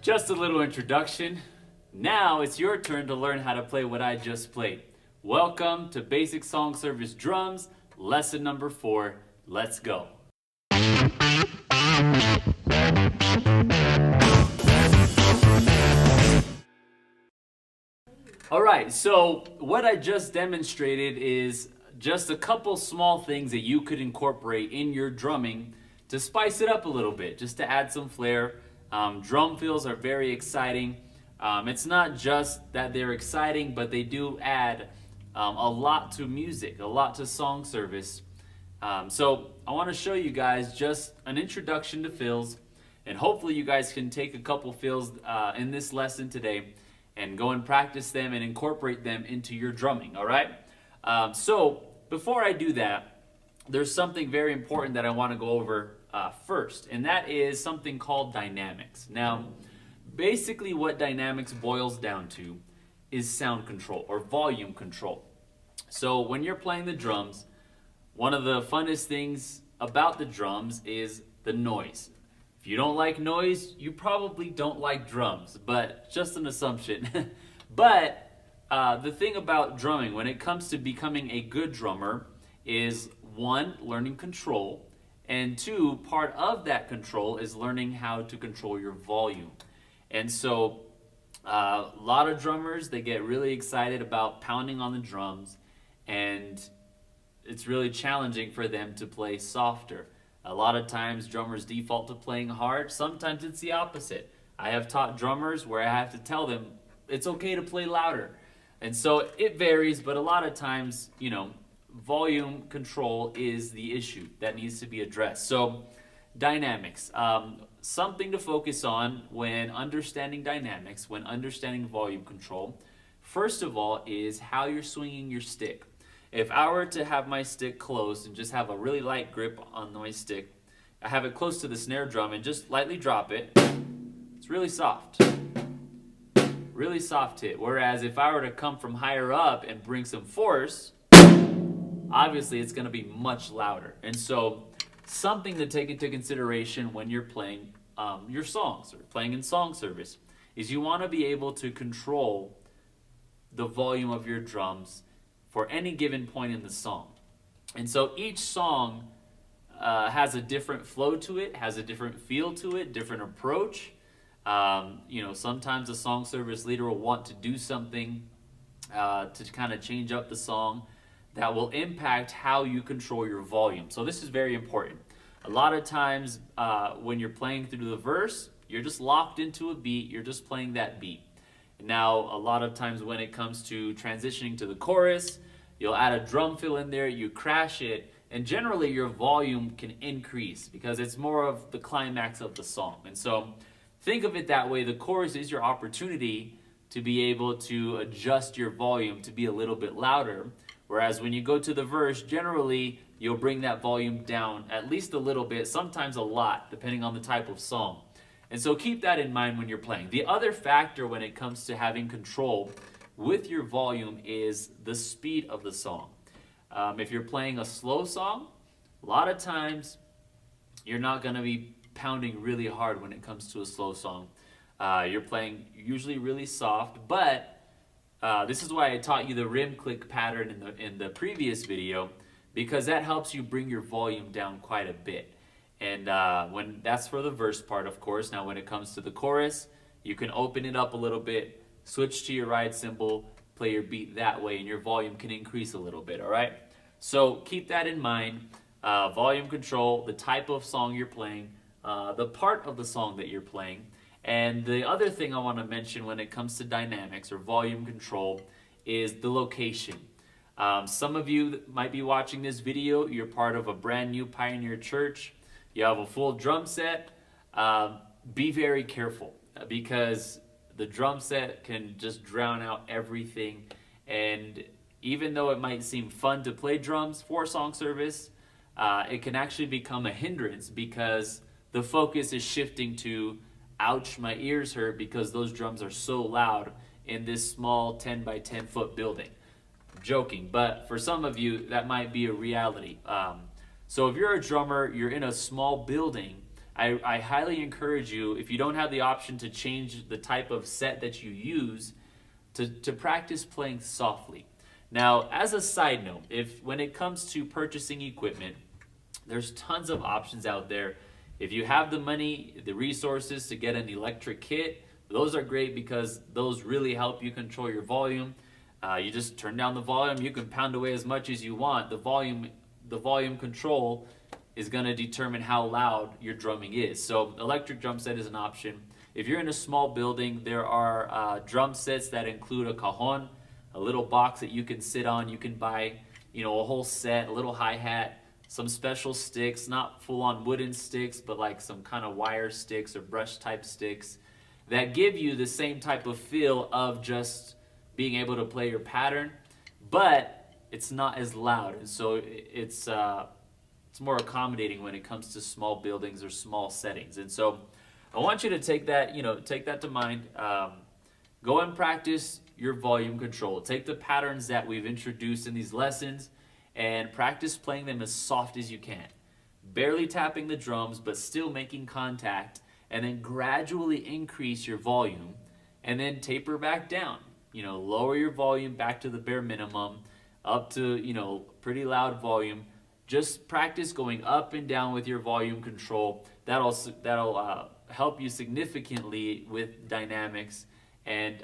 Just a little introduction. Now it's your turn to learn how to play what I just played. Welcome to Basic Song Service Drums, lesson number 4. Let's go. Alright, so what I just demonstrated is just a couple small things that you could incorporate in your drumming to spice it up a little bit, just to add some flair. Drum fills are very exciting. It's not just that they're exciting, but they do add a lot to music, a lot to song service. So I want to show you guys just an introduction to fills, and hopefully you guys can take a couple fills in this lesson today and go and practice them and incorporate them into your drumming, all right? So before I do that, there's something very important that I want to go over first, and that is something called dynamics. Now, basically what dynamics boils down to is sound control or volume control. So when you're playing the drums, one of the funnest things about the drums is the noise. If you don't like noise, you probably don't like drums, but just an assumption. But the thing about drumming, when it comes to becoming a good drummer, is 1, learning control, and 2, part of that control is learning how to control your volume. And so a lot of drummers, they get really excited about pounding on the drums, and it's really challenging for them to play softer. A lot of times drummers default to playing hard. Sometimes it's the opposite. I have taught drummers where I have to tell them it's okay to play louder. And so it varies, but a lot of times, volume control is the issue that needs to be addressed. So dynamics, something to focus on when understanding dynamics, when understanding volume control. First of all is how you're swinging your stick. If I were to have my stick closed and just have a really light grip on my stick, I have it close to the snare drum and just lightly drop it, it's really soft. Really soft hit. Whereas if I were to come from higher up and bring some force, obviously it's going to be much louder. And so something to take into consideration when you're playing your songs or playing in song service is you want to be able to control the volume of your drums for any given point in the song. And so each song has a different flow to it, has a different feel to it, different approach. Sometimes a song service leader will want to do something to kind of change up the song that will impact how you control your volume. So this is very important. A lot of times when you're playing through the verse, you're just locked into a beat, you're just playing that beat. Now, a lot of times when it comes to transitioning to the chorus, you'll add a drum fill in there, you crash it, and generally your volume can increase because it's more of the climax of the song. And so think of it that way. The chorus is your opportunity to be able to adjust your volume to be a little bit louder, whereas when you go to the verse, generally you'll bring that volume down at least a little bit, sometimes a lot, depending on the type of song. And so keep that in mind when you're playing. The other factor when it comes to having control with your volume is the speed of the song. If you're playing a slow song, a lot of times you're not going to be pounding really hard when it comes to a slow song. You're playing usually really soft, but this is why I taught you the rim click pattern in the previous video, because that helps you bring your volume down quite a bit. And when that's for the verse part, of course. Now when it comes to the chorus, you can open it up a little bit, switch to your ride cymbal, play your beat that way, and your volume can increase a little bit, all right? So keep that in mind. Volume control, the type of song you're playing, the part of the song that you're playing. And the other thing I want to mention when it comes to dynamics or volume control is the location. Some of you that might be watching this video, you're part of a brand new Pioneer church, you have a full drum set. Be very careful because the drum set can just drown out everything. And even though it might seem fun to play drums for song service, it can actually become a hindrance because the focus is shifting to, ouch, my ears hurt because those drums are so loud in this small 10 by 10 foot building. I'm joking, but for some of you, that might be a reality. So if you're a drummer, you're in a small building, I highly encourage you, if you don't have the option to change the type of set that you use, to practice playing softly. Now, as a side note, if when it comes to purchasing equipment, there's tons of options out there. If you have the money, the resources to get an electric kit, those are great because those really help you control your volume. You just turn down the volume. You can pound away as much as you want. The volume control is going to determine how loud your drumming is. So electric drum set is an option. If you're in a small building, there are drum sets that include a cajon, a little box that you can sit on. You can buy, a whole set, a little hi-hat, some special sticks, not full-on wooden sticks, but like some kind of wire sticks or brush type sticks that give you the same type of feel of just being able to play your pattern, but it's not as loud. And so it's more accommodating when it comes to small buildings or small settings. And so I want you to take that to mind. Go and practice your volume control. Take the patterns that we've introduced in these lessons and practice playing them as soft as you can. Barely tapping the drums, but still making contact, and then gradually increase your volume and then taper back down. Lower your volume back to the bare minimum, up to, pretty loud volume. Just practice going up and down with your volume control. That'll help you significantly with dynamics. And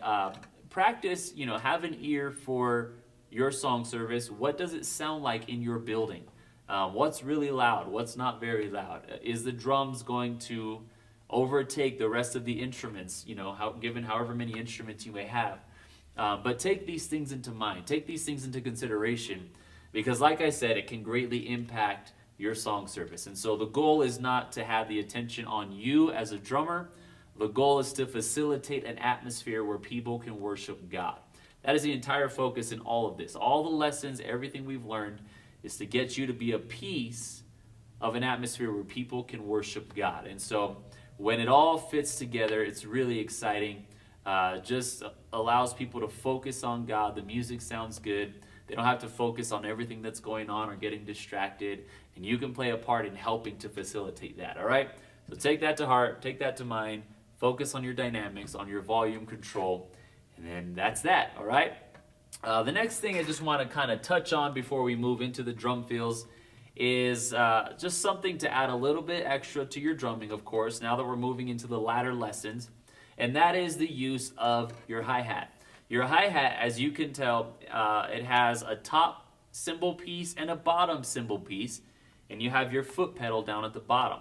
practice, have an ear for your song service. What does it sound like in your building? What's really loud? What's not very loud? Is the drums going to overtake the rest of the instruments, given however many instruments you may have? But take these things into mind. Take these things into consideration because, like I said, it can greatly impact your song service. And so the goal is not to have the attention on you as a drummer. The goal is to facilitate an atmosphere where people can worship God. That is the entire focus in all of this. All the lessons, everything we've learned is to get you to be a piece of an atmosphere where people can worship God. And so when it all fits together, it's really exciting. Just allows people to focus on God. The music sounds good. They don't have to focus on everything that's going on or getting distracted. And you can play a part in helping to facilitate that, all right? So take that to heart. Take that to mind. Focus on your dynamics, on your volume control. And then that's that, all right? The next thing I just want to kind of touch on before we move into the drum fills is just something to add a little bit extra to your drumming, of course, now that we're moving into the latter lessons. And that is the use of your hi-hat. Your hi-hat, as you can tell, it has a top cymbal piece and a bottom cymbal piece, and you have your foot pedal down at the bottom.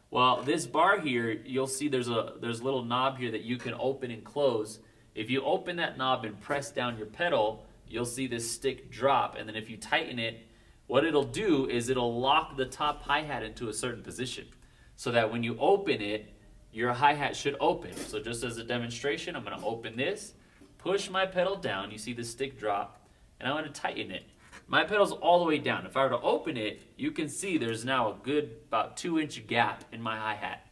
Well, this bar here, you'll see there's a little knob here that you can open and close. If you open that knob and press down your pedal, you'll see this stick drop, and then if you tighten it, what it'll do is it'll lock the top hi-hat into a certain position so that when you open it, your hi-hat should open. So just as a demonstration, I'm going to open this, push my pedal down, you see the stick drop, and I'm going to tighten it. My pedal's all the way down. If I were to open it, you can see there's now a good about 2-inch gap in my hi-hat.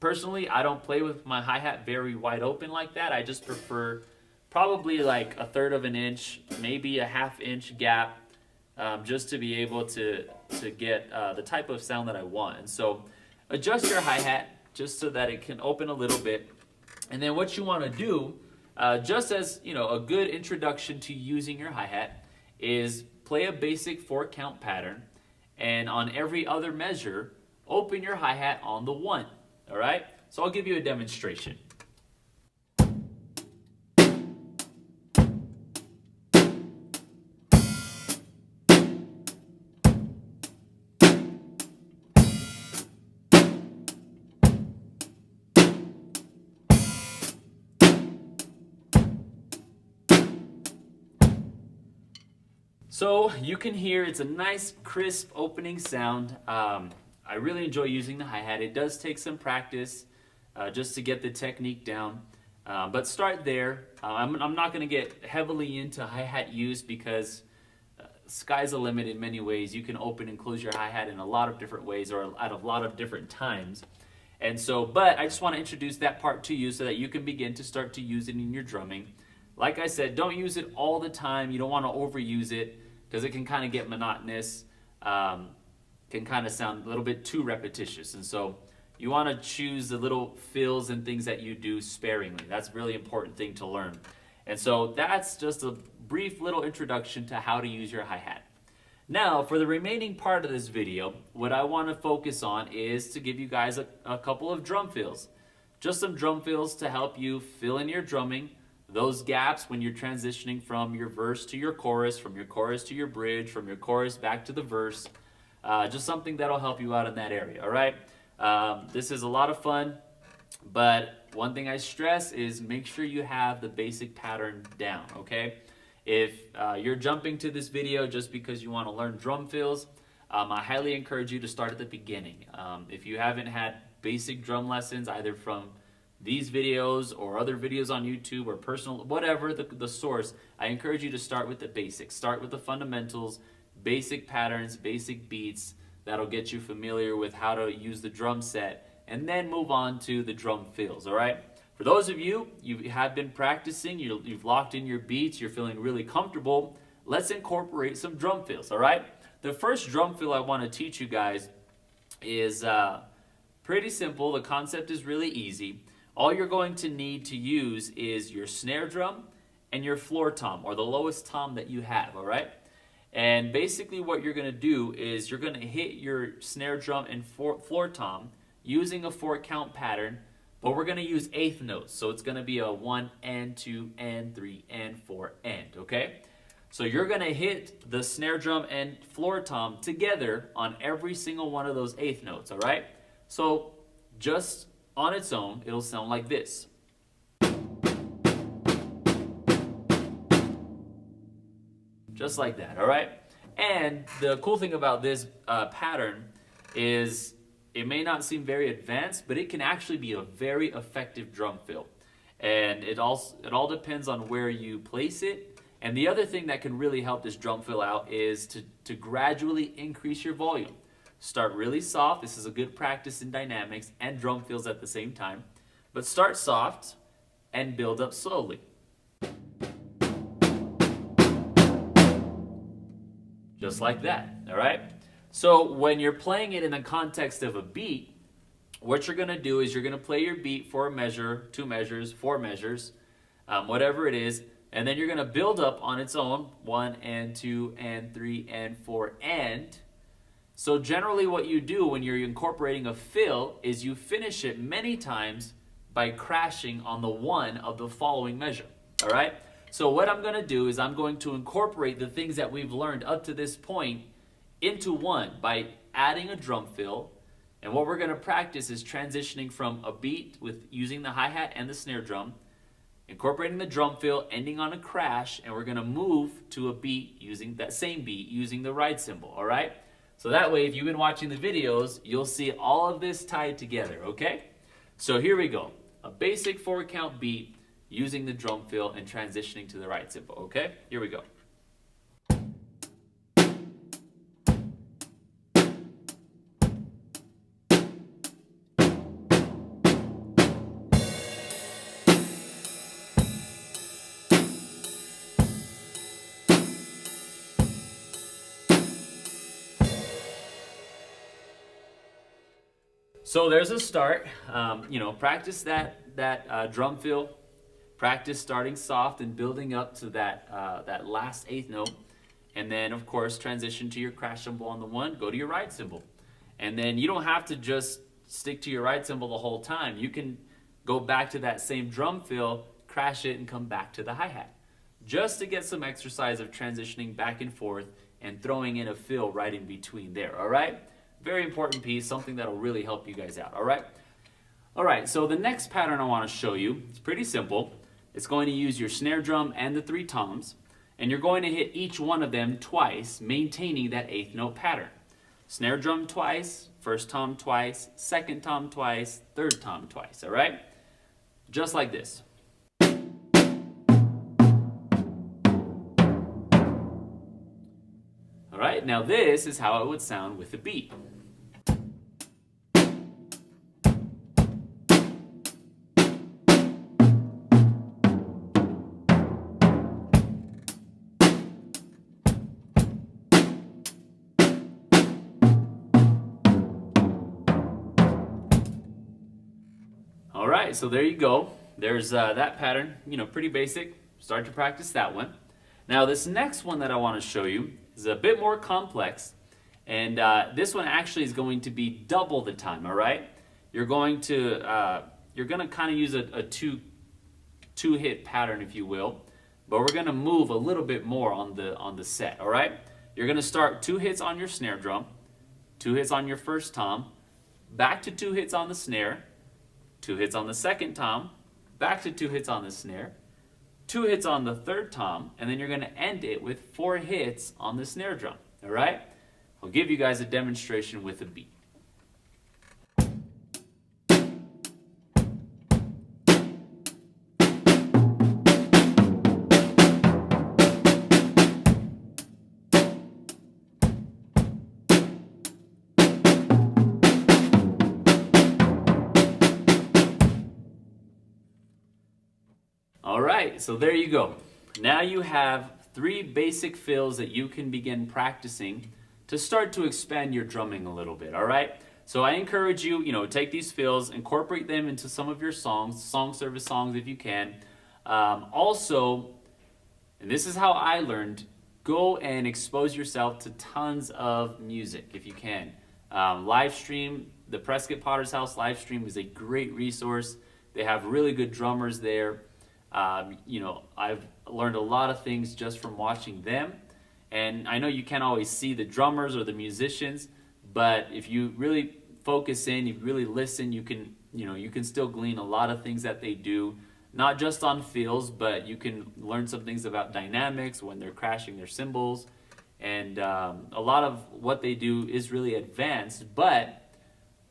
Personally, I don't play with my hi-hat very wide open like that. I just prefer probably like 1/3 of an inch, maybe a 1/2 inch gap, just to be able to get the type of sound that I want. And so adjust your hi-hat just so that it can open a little bit. And then what you want to do, just as a good introduction to using your hi-hat, is play a basic 4-count pattern, and on every other measure, open your hi-hat on the 1. All right? So I'll give you a demonstration. So you can hear it's a nice, crisp opening sound. I really enjoy using the hi-hat. It does take some practice just to get the technique down. But start there. I'm not going to get heavily into hi-hat use because sky's the limit in many ways. You can open and close your hi-hat in a lot of different ways or at a lot of different times. And so, but I just want to introduce that part to you so that you can begin to start to use it in your drumming. Like I said, don't use it all the time. You don't want to overuse it because it can kind of get monotonous. Can can kind of sound a little bit too repetitious. And so you want to choose the little fills and things that you do sparingly. That's a really important thing to learn. And so that's just a brief little introduction to how to use your hi-hat. Now, for the remaining part of this video, what I want to focus on is to give you guys a couple of drum fills. Just some drum fills to help you fill in your drumming, those gaps when you're transitioning from your verse to your chorus, from your chorus to your bridge, from your chorus back to the verse. Just something that'll help you out in that area, all right? This is a lot of fun, but one thing I stress is make sure you have the basic pattern down, okay? If you're jumping to this video just because you want to learn drum fills, I highly encourage you to start at the beginning. If you haven't had basic drum lessons, either from these videos or other videos on YouTube or personal, whatever the source, I encourage you to start with the basics. Start with the fundamentals, basic patterns, basic beats. That'll get you familiar with how to use the drum set, and then move on to the drum fills, all right? For those of you have been practicing, you've locked in your beats, you're feeling really comfortable, let's incorporate some drum fills, all right? The first drum fill I want to teach you guys is pretty simple. The concept is really easy. All you're going to need to use is your snare drum and your floor tom, or the lowest tom that you have, all right? And basically what you're going to do is you're going to hit your snare drum and floor tom using a 4-count pattern, but we're going to use eighth notes. So it's going to be a 1 and 2 and 3 and 4 and, okay? So you're going to hit the snare drum and floor tom together on every single one of those eighth notes, all right? So just on its own, it'll sound like this. Just like that, all right? And the cool thing about this pattern is it may not seem very advanced, but it can actually be a very effective drum fill. And it all depends on where you place it. And the other thing that can really help this drum fill out is to gradually increase your volume. Start really soft. This is a good practice in dynamics and drum fills at the same time. But start soft and build up slowly. Just like that, all right? So when you're playing it in the context of a beat, what you're gonna do is you're gonna play your beat for a measure, 2 measures, 4 measures, whatever it is, and then you're gonna build up on its own, 1 and 2 and 3 and 4 and. So generally what you do when you're incorporating a fill is you finish it many times by crashing on the 1 of the following measure, all right? So what I'm going to do is I'm going to incorporate the things that we've learned up to this point into one by adding a drum fill. And what we're going to practice is transitioning from a beat with using the hi-hat and the snare drum, incorporating the drum fill, ending on a crash, and we're going to move to a beat using that same beat using the ride cymbal, all right? So that way, if you've been watching the videos, you'll see all of this tied together, okay? So here we go. A basic 4-count beat using the drum fill and transitioning to the ride cymbal, okay? Here we go. So there's a start. Practice that drum fill. Practice starting soft and building up to that last eighth note, and then of course transition to your crash cymbal on the 1. Go to your ride cymbal, and then you don't have to just stick to your ride cymbal the whole time. You can go back to that same drum fill, crash it, and come back to the hi-hat, just to get some exercise of transitioning back and forth and throwing in a fill right in between there. All right. Very important piece, something that'll really help you guys out, all right? All right, so the next pattern I want to show you, it's pretty simple. It's going to use your snare drum and the 3 toms, and you're going to hit each one of them twice, maintaining that eighth note pattern. Snare drum twice, 1st tom twice, 2nd tom twice, 3rd tom twice, all right? Just like this. All right, now this is how it would sound with a beat. All right, so there you go. There's that pattern, pretty basic. Start to practice that one. Now this next one that I want to show you is a bit more complex, and this one actually is going to be double the time. All right, you're going to kind of use a two-hit pattern, if you will, but we're going to move a little bit more on the set. All right, you're going to start 2 hits on your snare drum, 2 hits on your first tom, back to 2 hits on the snare, 2 hits on the second tom, back to 2 hits on the snare, 2 hits on the third tom, and then you're going to end it with 4 hits on the snare drum. All right? I'll give you guys a demonstration with a beat. All right, so there you go. Now you have 3 basic fills that you can begin practicing to start to expand your drumming a little bit, all right? So I encourage you, take these fills, incorporate them into some of your songs, song service songs if you can. Also, and this is how I learned, go and expose yourself to tons of music if you can. Live stream, the Prescott Potter's House live stream is a great resource. They have really good drummers there. I've learned a lot of things just from watching them, and I know you can't always see the drummers or the musicians, but if you really focus in, you really listen, you can still glean a lot of things that they do, not just on fills, but you can learn some things about dynamics when they're crashing their cymbals, and a lot of what they do is really advanced. But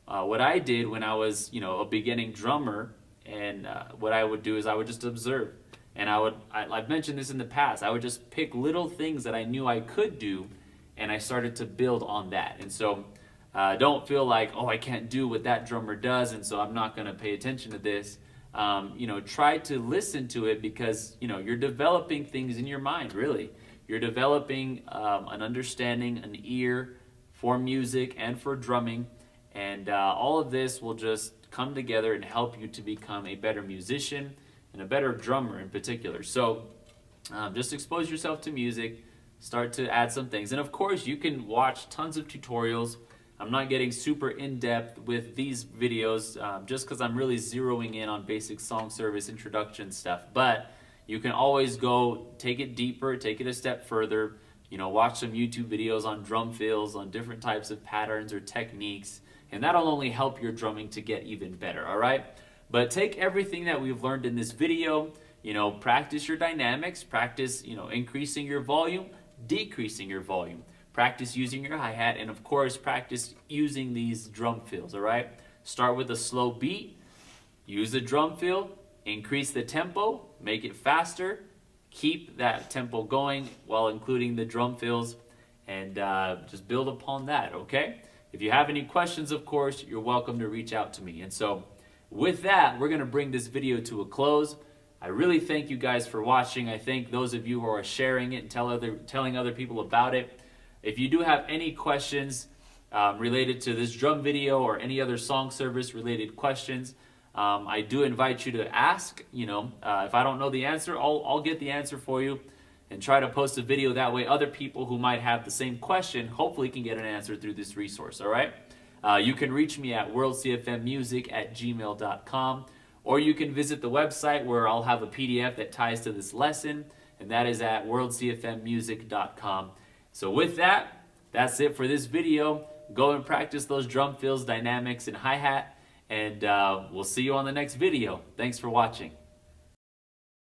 what I did when I was, a beginning drummer, and what I would do is I would just observe, and I've mentioned this in the past, I would just pick little things that I knew I could do, and I started to build on that. And so don't feel like, oh, I can't do what that drummer does, and so I'm not going to pay attention to this. Try to listen to it, because you're developing things in your mind. Really, you're developing an understanding, an ear for music and for drumming, and all of this will just come together and help you to become a better musician and a better drummer in particular. So just expose yourself to music, start to add some things. And of course, you can watch tons of tutorials. I'm not getting super in-depth with these videos just because I'm really zeroing in on basic song service introduction stuff. But you can always go take it deeper, take it a step further, watch some YouTube videos on drum fills, on different types of patterns or techniques. And that'll only help your drumming to get even better, all right? But take everything that we've learned in this video, practice your dynamics, practice, increasing your volume, decreasing your volume, practice using your hi-hat, and of course, practice using these drum fills, all right? Start with a slow beat, use the drum fill, increase the tempo, make it faster, keep that tempo going while including the drum fills, and just build upon that, okay? If you have any questions, of course, you're welcome to reach out to me. And so with that, we're going to bring this video to a close. I really thank you guys for watching. I thank those of you who are sharing it and telling other people about it. If you do have any questions related to this drum video or any other song service related questions, I do invite you to ask. If I don't know the answer, I'll get the answer for you and try to post a video. That way other people who might have the same question hopefully can get an answer through this resource, all right? You can reach me at WorldCFMMusic@gmail.com, or you can visit the website where I'll have a PDF that ties to this lesson, and that is at WorldCFMMusic.com. So with that, that's it for this video. Go and practice those drum fills, dynamics, and hi-hat, and we'll see you on the next video. Thanks for watching.